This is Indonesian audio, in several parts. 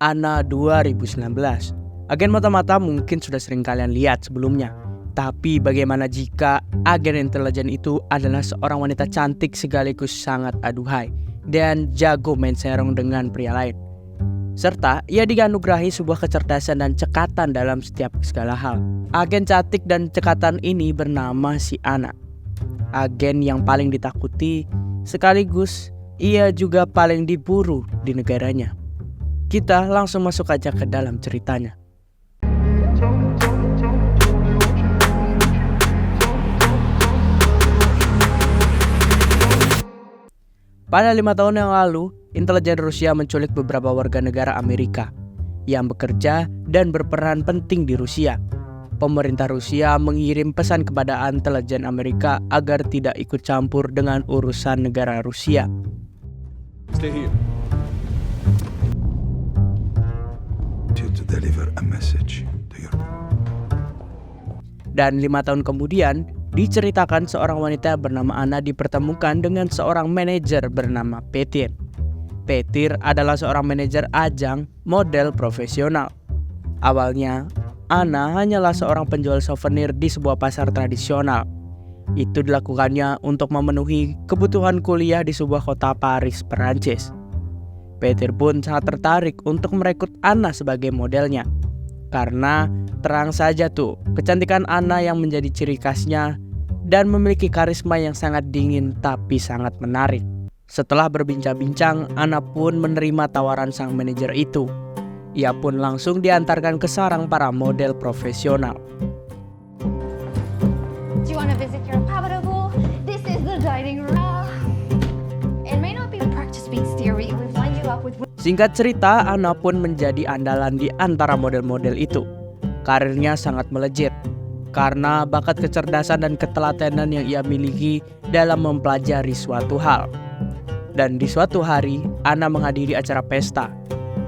ANA 2019. Agen mata-mata mungkin sudah sering kalian lihat sebelumnya. Tapi bagaimana jika agen intelijen itu adalah seorang wanita cantik sekaligus sangat aduhai dan jago main serong dengan pria lain? Serta ia dianugerahi sebuah kecerdasan dan cekatan dalam setiap segala hal. Agen cantik dan cekatan ini bernama si Ana. Agen yang paling ditakuti sekaligus ia juga paling diburu di negaranya. Kita langsung masuk aja ke dalam ceritanya. Pada 5 tahun yang lalu, intelijen Rusia menculik beberapa warga negara Amerika yang bekerja dan berperan penting di Rusia. Pemerintah Rusia mengirim pesan kepada intelijen Amerika agar tidak ikut campur dengan urusan negara Rusia. Stay here. To deliver a message to your... Dan 5 tahun kemudian, diceritakan seorang wanita bernama Ana dipertemukan dengan seorang manajer bernama Petir. Petir adalah seorang manajer ajang model profesional. Awalnya, Ana hanyalah seorang penjual souvenir di sebuah pasar tradisional. Itu dilakukannya untuk memenuhi kebutuhan kuliah di sebuah kota Paris, Perancis. Petir pun sangat tertarik untuk merekrut Ana sebagai modelnya. Karena terang saja tuh, kecantikan Ana yang menjadi ciri khasnya dan memiliki karisma yang sangat dingin tapi sangat menarik. Setelah berbincang-bincang, Ana pun menerima tawaran sang manajer itu. Ia pun langsung diantarkan ke sarang para model profesional. Do you want to visit your habitable? This is the dining room. It may not be the practice beats theory. We've lined you up with... Singkat cerita, Ana pun menjadi andalan di antara model-model itu. Karirnya sangat melejit karena bakat kecerdasan dan ketelatenan yang ia miliki dalam mempelajari suatu hal. Dan di suatu hari, Ana menghadiri acara pesta.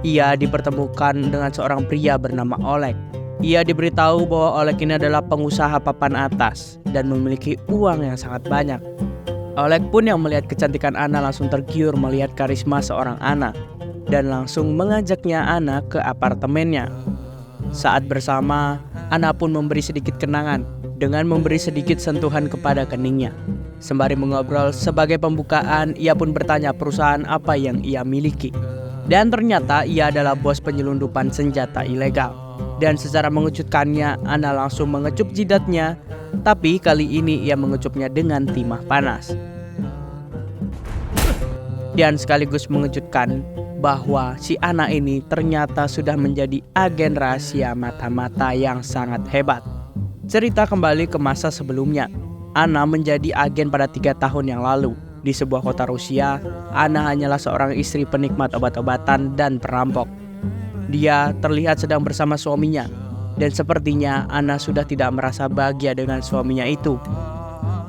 Ia dipertemukan dengan seorang pria bernama Oleg. Ia diberitahu bahwa Oleg ini adalah pengusaha papan atas dan memiliki uang yang sangat banyak. Oleg pun yang melihat kecantikan Ana langsung tergiur melihat karisma seorang Ana dan langsung mengajaknya Ana ke apartemennya. Saat bersama, Ana pun memberi sedikit kenangan dengan memberi sedikit sentuhan kepada keningnya. Sembari mengobrol sebagai pembukaan, ia pun bertanya perusahaan apa yang ia miliki. Dan ternyata ia adalah bos penyelundupan senjata ilegal. Dan secara mengejutkannya, Ana langsung mengecup jidatnya, tapi kali ini ia mengecupnya dengan timah panas. Dan sekaligus mengejutkan bahwa si Ana ini ternyata sudah menjadi agen rahasia mata-mata yang sangat hebat. Cerita kembali ke masa sebelumnya. Ana menjadi agen pada 3 tahun yang lalu. Di sebuah kota Rusia, Ana hanyalah seorang istri penikmat obat-obatan dan perampok. Dia terlihat sedang bersama suaminya, dan sepertinya Ana sudah tidak merasa bahagia dengan suaminya itu.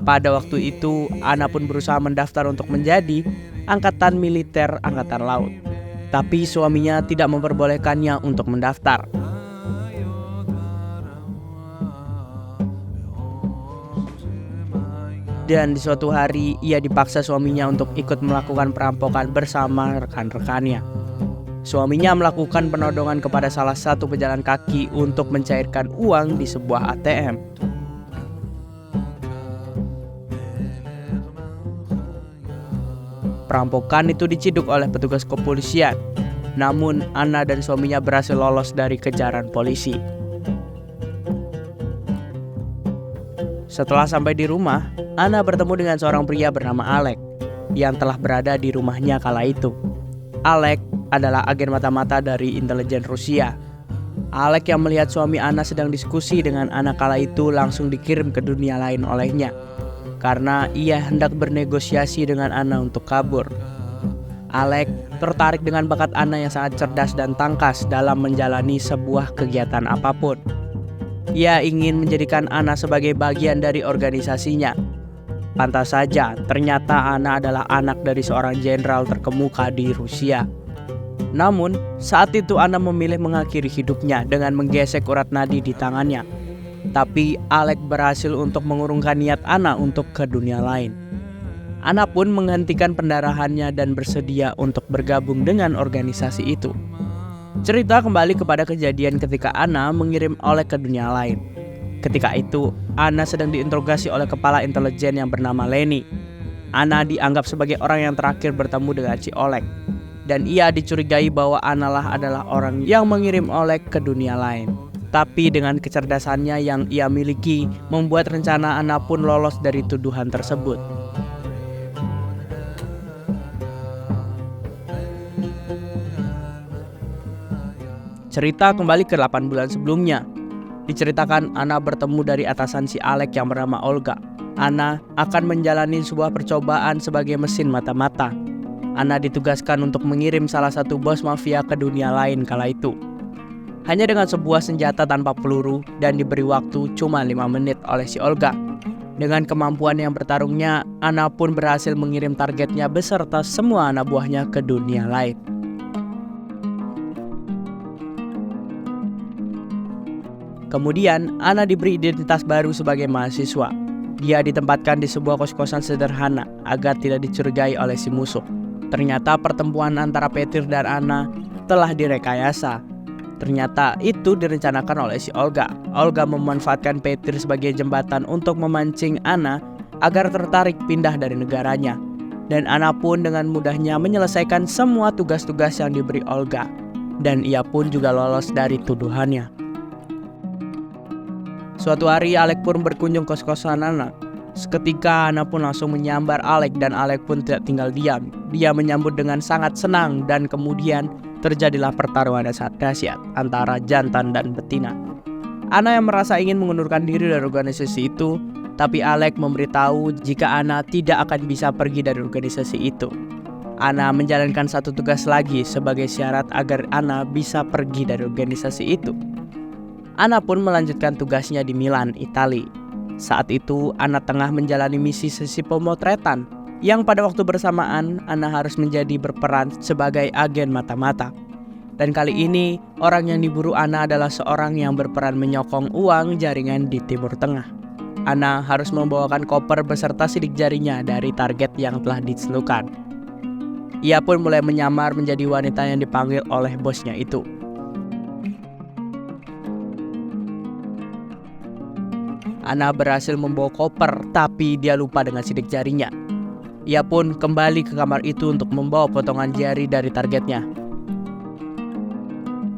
Pada waktu itu, Ana pun berusaha mendaftar untuk menjadi angkatan militer angkatan laut. Tapi suaminya tidak memperbolehkannya untuk mendaftar. Dan di suatu hari ia dipaksa suaminya untuk ikut melakukan perampokan bersama rekan-rekannya. Suaminya melakukan penodongan kepada salah satu pejalan kaki untuk mencairkan uang di sebuah ATM. Perampokan itu diciduk oleh petugas kepolisian. Namun Ana dan suaminya berhasil lolos dari kejaran polisi. Setelah sampai di rumah, Ana bertemu dengan seorang pria bernama Alek yang telah berada di rumahnya kala itu. Alek adalah agen mata-mata dari intelijen Rusia. Alek yang melihat suami Ana sedang diskusi dengan Ana kala itu langsung dikirim ke dunia lain olehnya, karena ia hendak bernegosiasi dengan Ana untuk kabur. Alek tertarik dengan bakat Ana yang sangat cerdas dan tangkas dalam menjalani sebuah kegiatan apapun. Ia ingin menjadikan Ana sebagai bagian dari organisasinya. Pantas saja, ternyata Ana adalah anak dari seorang jenderal terkemuka di Rusia. Namun, saat itu Ana memilih mengakhiri hidupnya dengan menggesek urat nadi di tangannya. Tapi Alek berhasil untuk mengurungkan niat Ana untuk ke dunia lain. Ana pun menghentikan pendarahannya dan bersedia untuk bergabung dengan organisasi itu. Cerita kembali kepada kejadian ketika Anna mengirim Oleg ke dunia lain. Ketika itu, Anna sedang diinterogasi oleh kepala intelijen yang bernama Lenny. Anna dianggap sebagai orang yang terakhir bertemu dengan si Oleg. Dan ia dicurigai bahwa Anna adalah orang yang mengirim Oleg ke dunia lain. Tapi dengan kecerdasannya yang ia miliki, membuat rencana Anna pun lolos dari tuduhan tersebut. Cerita kembali ke 8 bulan sebelumnya. Diceritakan Anna bertemu dari atasan si Alek yang bernama Olga. Anna akan menjalani sebuah percobaan sebagai mesin mata-mata. Anna ditugaskan untuk mengirim salah satu bos mafia ke dunia lain kala itu. Hanya dengan sebuah senjata tanpa peluru dan diberi waktu cuma 5 menit oleh si Olga. Dengan kemampuan yang bertarungnya, Anna pun berhasil mengirim targetnya beserta semua anak buahnya ke dunia lain. Kemudian, Anna diberi identitas baru sebagai mahasiswa. Dia ditempatkan di sebuah kos-kosan sederhana agar tidak dicurigai oleh si musuh. Ternyata pertemuan antara Petir dan Anna telah direkayasa. Ternyata itu direncanakan oleh si Olga. Olga memanfaatkan Petir sebagai jembatan untuk memancing Anna agar tertarik pindah dari negaranya. Dan Anna pun dengan mudahnya menyelesaikan semua tugas-tugas yang diberi Olga. Dan ia pun juga lolos dari tuduhannya. Suatu hari Alek pun berkunjung ke kos-kosan Anna. Seketika Anna pun langsung menyambar Alek dan Alek pun tidak tinggal diam. Dia menyambut dengan sangat senang dan kemudian terjadilah pertarungan yang sangat dahsyat antara jantan dan betina. Anna yang merasa ingin mengundurkan diri dari organisasi itu, tapi Alek memberitahu jika Anna tidak akan bisa pergi dari organisasi itu. Anna menjalankan satu tugas lagi sebagai syarat agar Anna bisa pergi dari organisasi itu. Anna pun melanjutkan tugasnya di Milan, Italia. Saat itu, Anna tengah menjalani misi sesi pemotretan, yang pada waktu bersamaan Anna harus menjadi berperan sebagai agen mata-mata. Dan kali ini, orang yang diburu Anna adalah seorang yang berperan menyokong uang jaringan di Timur Tengah. Anna harus membawakan koper beserta sidik jarinya dari target yang telah ditentukan. Ia pun mulai menyamar menjadi wanita yang dipanggil oleh bosnya itu. Anna berhasil membawa koper, tapi dia lupa dengan sidik jarinya. Ia pun kembali ke kamar itu untuk membawa potongan jari dari targetnya.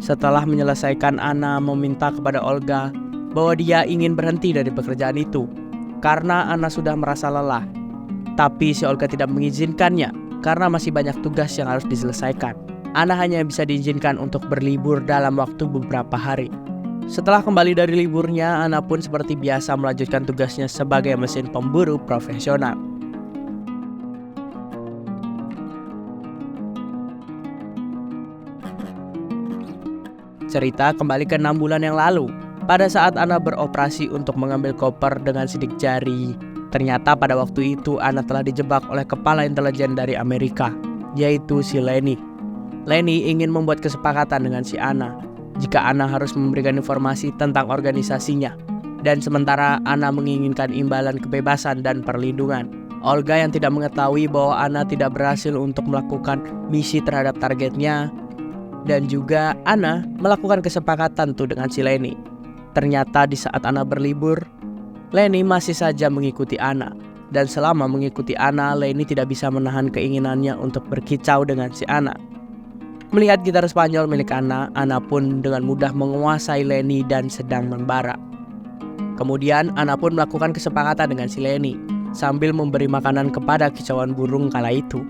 Setelah menyelesaikan, Anna meminta kepada Olga bahwa dia ingin berhenti dari pekerjaan itu karena Anna sudah merasa lelah. Tapi si Olga tidak mengizinkannya karena masih banyak tugas yang harus diselesaikan. Anna hanya bisa diizinkan untuk berlibur dalam waktu beberapa hari. Setelah kembali dari liburnya, Anna pun seperti biasa melanjutkan tugasnya sebagai mesin pemburu profesional. Cerita kembali ke 6 bulan yang lalu. Pada saat Anna beroperasi untuk mengambil koper dengan sidik jari, ternyata pada waktu itu Anna telah dijebak oleh kepala intelijen dari Amerika, yaitu si Lenny. Lenny ingin membuat kesepakatan dengan si Anna jika Anna harus memberikan informasi tentang organisasinya, dan sementara Anna menginginkan imbalan kebebasan dan perlindungan. Olga yang tidak mengetahui bahwa Anna tidak berhasil untuk melakukan misi terhadap targetnya, dan juga Anna melakukan kesepakatan dengan si Lenny. Ternyata di saat Anna berlibur, Lenny masih saja mengikuti Anna, dan selama mengikuti Anna, Lenny tidak bisa menahan keinginannya untuk berkicau dengan si Anna. Melihat gitar Spanyol milik Anna, Anna pun dengan mudah menguasai Lenny dan sedang membara. Kemudian Anna pun melakukan kesepakatan dengan si Lenny sambil memberi makanan kepada kicauan burung kala itu.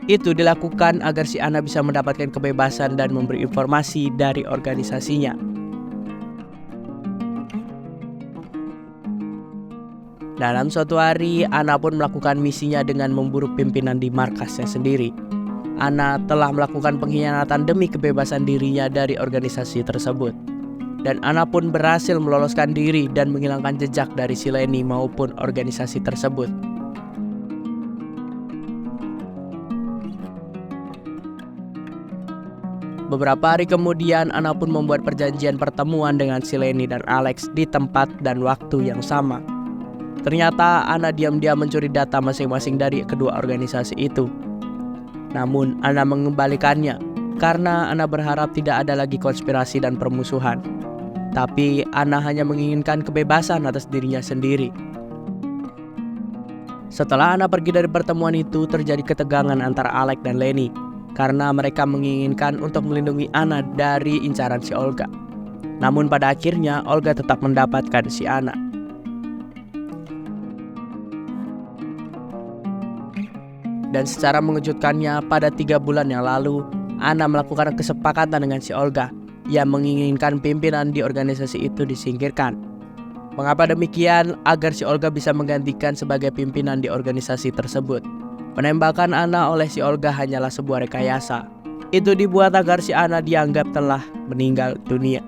Itu dilakukan agar si Anna bisa mendapatkan kebebasan dan memberi informasi dari organisasinya. Dalam suatu hari, Anna pun melakukan misinya dengan memburu pimpinan di markasnya sendiri. Anna telah melakukan pengkhianatan demi kebebasan dirinya dari organisasi tersebut. Dan Anna pun berhasil meloloskan diri dan menghilangkan jejak dari si Lenny maupun organisasi tersebut. Beberapa hari kemudian, Anna pun membuat perjanjian pertemuan dengan si Lenny dan Alex di tempat dan waktu yang sama. Ternyata Anna diam-diam mencuri data masing-masing dari kedua organisasi itu. Namun Anna mengembalikannya karena Anna berharap tidak ada lagi konspirasi dan permusuhan. Tapi Anna hanya menginginkan kebebasan atas dirinya sendiri. Setelah Anna pergi dari pertemuan itu, terjadi ketegangan antara Alec dan Lenny karena mereka menginginkan untuk melindungi Anna dari incaran si Olga. Namun pada akhirnya Olga tetap mendapatkan si Anna. Dan secara mengejutkannya, pada 3 bulan yang lalu, Anna melakukan kesepakatan dengan si Olga yang menginginkan pimpinan di organisasi itu disingkirkan. Mengapa demikian? Agar si Olga bisa menggantikan sebagai pimpinan di organisasi tersebut. Penembakan Anna oleh si Olga hanyalah sebuah rekayasa. Itu dibuat agar si Anna dianggap telah meninggal dunia.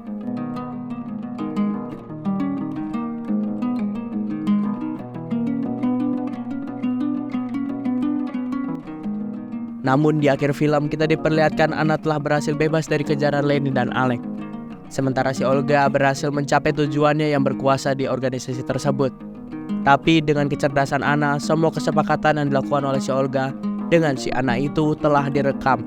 Namun di akhir film kita diperlihatkan Anna telah berhasil bebas dari kejaran Lenny dan Alec. Sementara si Olga berhasil mencapai tujuannya yang berkuasa di organisasi tersebut. Tapi dengan kecerdasan Anna, semua kesepakatan yang dilakukan oleh si Olga dengan si Anna itu telah direkam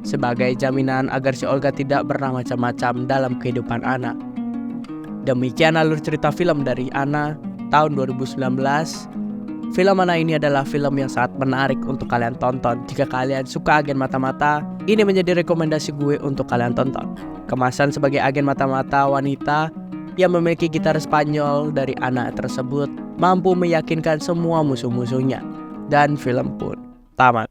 sebagai jaminan agar si Olga tidak pernah macam-macam dalam kehidupan Anna. Demikian alur cerita film dari Anna tahun 2019. Film Anna ini adalah film yang sangat menarik untuk kalian tonton. Jika kalian suka agen mata-mata, ini menjadi rekomendasi gue untuk kalian tonton. Kemasan sebagai agen mata-mata wanita yang memiliki gitar Spanyol dari Anna tersebut mampu meyakinkan semua musuh-musuhnya. Dan film pun tamat.